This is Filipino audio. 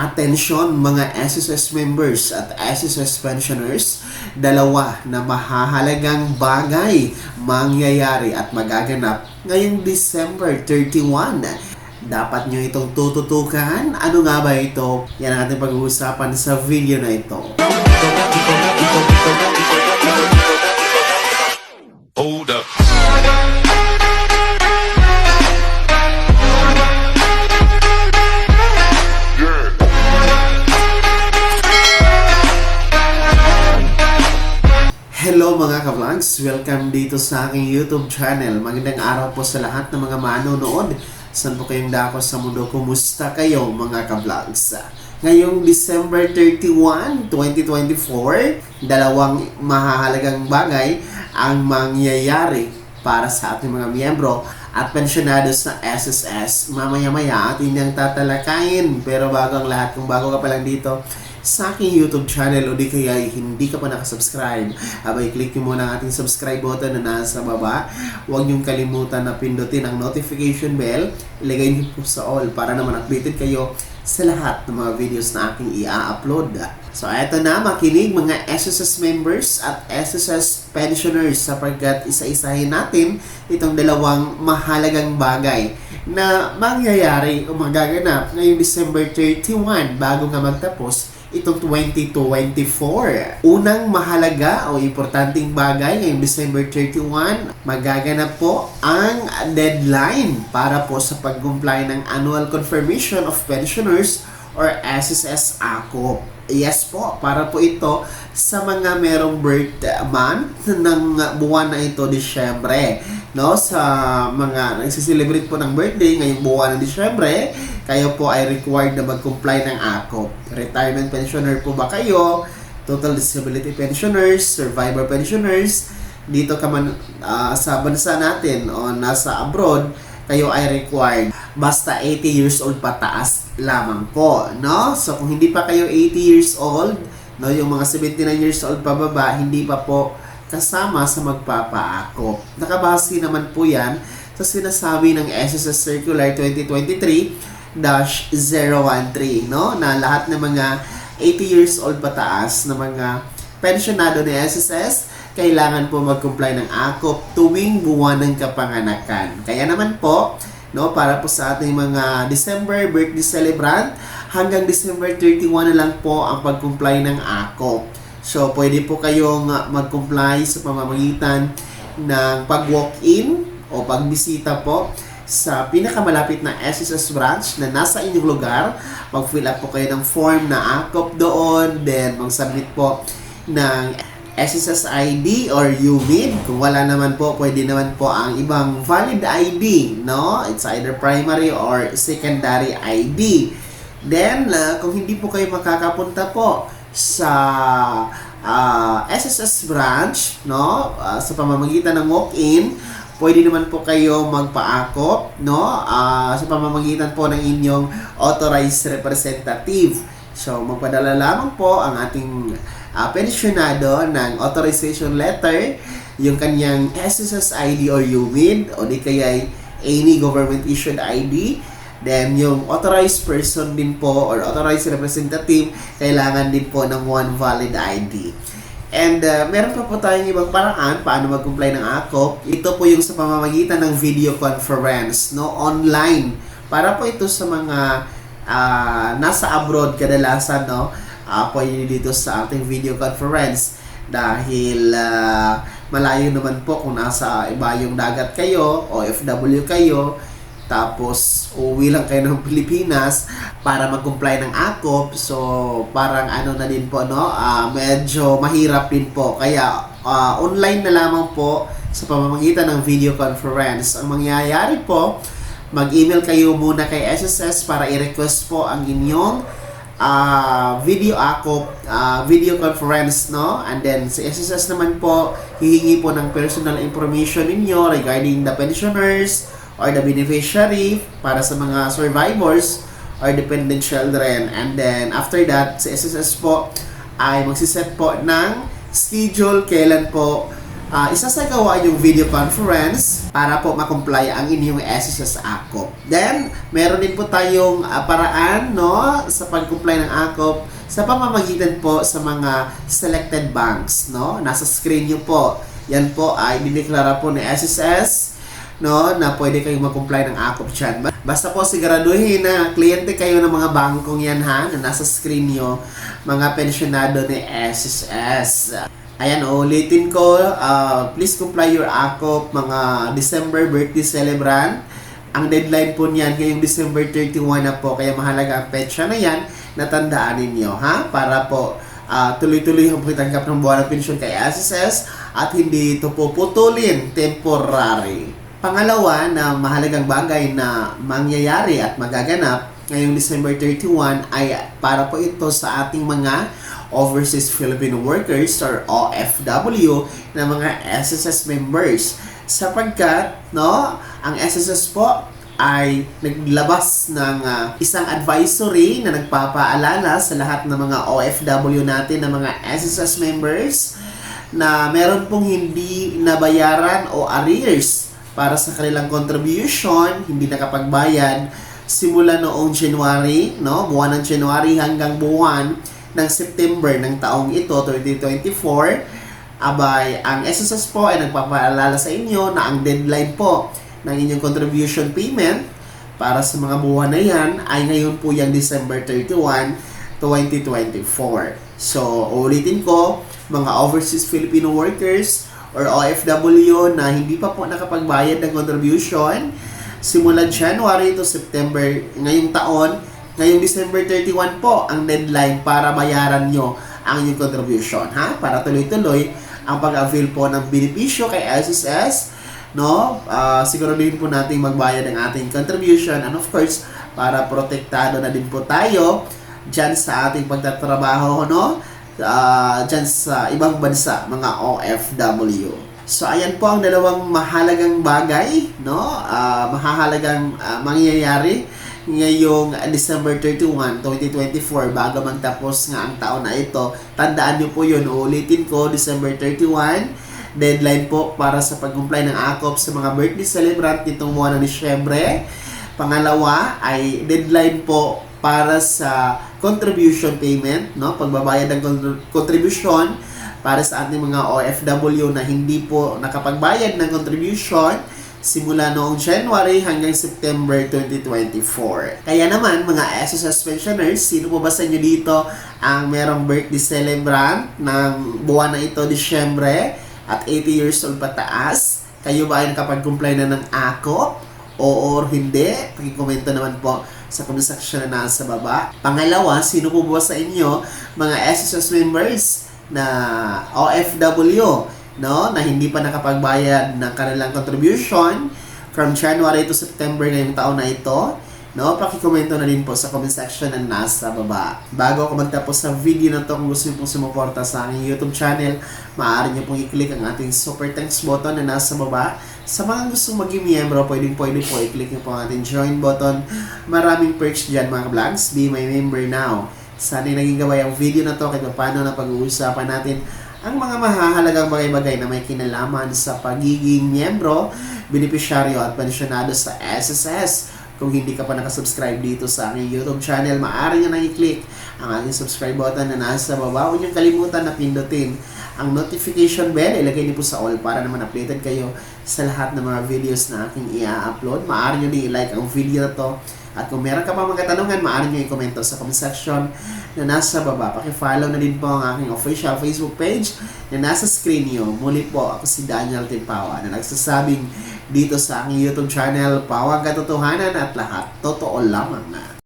Atensyon mga SSS members at SSS pensioners, dalawa na mahahalagang bagay mangyayari at magaganap ngayong December 31. Dapat nyo itong tututukan. Ano nga ba ito? Yan ang ating pag-uusapan sa video na ito. Hold up. Hello mga ka-vlogs! Welcome dito sa aking YouTube channel. Magandang araw po sa lahat ng mga manonood. Saan po kayong dako sa mundo? Kumusta kayo mga ka-vlogs? Ngayong December 31, 2024, dalawang mahahalagang bagay ang mangyayari para sa ating mga miyembro at pensyonados sa SSS. Mamaya-maya atin niyang tatalakayin. Pero bago ang lahat, kung bago ka pa lang dito sa aking YouTube channel o di kaya hindi ka pa nakasubscribe, abay click nyo muna ang ating subscribe button na nasa baba. Huwag nyong kalimutan na pindutin ang notification bell. Ilagay nyo po sa all para naman updated kayo sa lahat ng mga videos na aking i-upload. So eto na, makinig mga SSS members at SSS pensioners sapagkat isa-isahin natin itong dalawang mahalagang bagay na mangyayari o magaganap ngayong December 31 bago nga magtapos itong 2024. Unang mahalaga o importanteng bagay ngayong December 31, magaganap po ang deadline para po sa pag-comply ng Annual Confirmation of Pensioners or SSS ACOP. Yes po, para po ito sa mga merong birth month ng buwan na ito, Disyembre. No, sa mga nagsiselebrate po ng birthday ngayong buwan ng Disyembre, kayo po ay required na mag-comply ng ACOP. Retirement pensioner po ba kayo? Total disability pensioners, survivor pensioners, dito ka man sa bansa natin o nasa abroad, kayo ay required basta 80 years old pataas lamang po, no? So kung hindi pa kayo 80 years old, no, yung mga 79 years old pababa, hindi pa po kasama sa magpapaakop. Nakabase naman po yan sa sinasabi ng SSS Circular 2023-013, no? Na lahat ng mga 80 years old pataas na mga pensionado ni SSS kailangan po mag-comply ng ACOP tuwing buwan ng kapanganakan. Kaya naman po, no, para po sa ating mga December birthday celebrant, hanggang December 31 na lang po ang pag-comply ng ACOP. So, pwede po kayong mag-comply sa pamamagitan ng pag-walk-in o pagbisita po sa pinakamalapit na SSS branch na nasa inyong lugar. Mag-fill up po kayo ng form na ACOP doon, then mag-submit po ng SSS ID or UMID. Kung wala naman po, pwede naman po ang ibang valid ID, no? It's either primary or secondary ID. Then, kung hindi po kayo makakapunta po sa SSS branch, no? Sa pamamagitan ng walk-in, pwede naman po kayo magpa-ACOP, no? Sa pamamagitan po ng inyong authorized representative. So, magpadala lamang po ang ating pensionado ng authorization letter, yung kanyang SSS ID or UMID, o di kaya any government issued ID. Then, yung authorized person din po or authorized representative, kailangan din po ng one valid ID. And meron pa po tayong ibang paraan paano mag-comply ng ACOP. Ito po yung sa pamamagitan ng video conference, no, online. Para po ito sa mga nasa abroad kadalasan, no, pwede dito sa ating video conference dahil malayo naman po kung nasa iba yung dagat kayo o OFW kayo, tapos uwi lang kayo ng Pilipinas para mag-comply ng ACOP. So parang ano na din po, no, medyo mahirap din po, kaya online na lamang po sa pamamagitan ng video conference. Ang mangyayari po, mag-email kayo muna kay SSS para i-request po ang inyong video ACOP, video conference, no? And then si SSS naman po, hihingi po ng personal information ninyo regarding the pensioners or the beneficiary para sa mga survivors or dependent children. And then after that, si SSS po ay magsiset po ng schedule kailan po isasagawa yung video conference para po makomply ang inyong SSS AKOP. Then, meron din po tayong paraan no, sa pag-comply ng AKOP sa pamamagitan po sa mga selected banks. No? Nasa screen nyo po. Yan po ay dineklara po ni SSS no, na pwede kayong mag-comply ng AKOP dyan. Basta po siguraduhin na kliyente kayo ng mga bangkong yan ha, na nasa screen nyo, mga pensyonado ni SSS. Ayan, ulitin ko, please comply your AKOP, mga December birthday celebrant. Ang deadline po niyan ngayong December 31 na po, kaya mahalaga ang petsa na yan, natandaan ninyo ha, para po tuloy-tuloy ang pagtanggap ng buwan ng pensyon kay SSS at hindi ito po putulin temporary. Pangalawa na mahalagang bagay na mangyayari at magaganap ngayong December 31 ay para po ito sa ating mga Overseas Filipino Workers or OFW na mga SSS members. Sapagkat no, ang SSS po ay naglabas ng isang advisory na nagpapaalala sa lahat ng mga OFW natin na mga SSS members na meron pong hindi nabayaran o arrears para sa kanilang contribution, hindi nakapagbayad simula noong January, no? Buwan ng January hanggang buwan ng September ng taong ito, 2024, abay, ang SSS po ay nagpapaalala sa inyo na ang deadline po ng inyong contribution payment para sa mga buwan na yan ay ngayon po yung December 31, 2024. So, ulitin ko, mga Overseas Filipino Workers or OFW na hindi pa po nakapagbayad ng contribution simula January to September ngayong taon, ngayong December 31 po ang deadline para bayaran nyo ang inyong contribution ha, para tuloy-tuloy ang pag-avail po ng benepisyo kay SSS no, siguraduhin po natin magbayad ng ating contribution and of course para protektado na din po tayo dyan sa ating pagtatrabaho no, dyan sa ibang bansa, mga OFW. So, ayan po ang dalawang mahalagang bagay, no? Mahalagang mangyayari ngayong December 31, 2024 bago magtapos nga ang taon na ito. Tandaan niyo po yun, ulitin ko, December 31, deadline po para sa pag-comply ng AKOP sa mga birthday celebrant nitong buwan ng Disyembre. Pangalawa ay deadline po para sa contribution payment, no? Pagbabayad ng contribution para sa ating mga OFW na hindi po nakapagbayad ng contribution simula noong January hanggang September 2024. Kaya naman, mga SSS pensioners, sino po ba sa inyo dito ang merong birthday celebrant ng buwan na ito, Disyembre, at 80 years old pataas? Kayo ba ay nakapag-comply na ng AKOP? O hindi? Pakikomento naman po sa comment section na nasa baba. Pangalawa, sino po ba sa inyo mga SSS members na OFW no, na hindi pa nakapagbayad ng kanilang contribution from January to September ngayong taon na ito? No, pakikomento na din po sa comment section na nasa baba. Bago ako magtapos sa video na to, kung gusto niyo pong sumuporta sa aking YouTube channel, maaari niyo pong i-click ang ating super thanks button na nasa baba. Sa mga gustong maging miyembro, pwede po i-click niyo po ang ating join button. Maraming perks dyan mga vlogs. Be my member now. Sana naging gaway ang video na to kahit paano na pag-uusapan natin ang mga mahahalagang bagay-bagay na may kinalaman sa pagiging miyembro, benepisyaryo at pensyonado sa SSS. Kung hindi ka pa nakasubscribe dito sa aking YouTube channel, maaari nyo nang i-click ang aking subscribe button na nasa baba. Huwag niyong kalimutan na pindutin ang notification bell. Ilagay niyo po sa all para naman updated kayo sa lahat ng mga videos na aking i-upload. Maaari nyo din i-like ang video na to. At kung meron ka pa mga katanungan, maaari nyo i-komento sa comment section na nasa baba. Paki-follow na din po ang aking official Facebook page na nasa screen nyo. Muli po, ako si Daniel Timpawa na nagsasabing dito sa aking YouTube channel, Pawang Katotohanan at lahat totoo lamang na.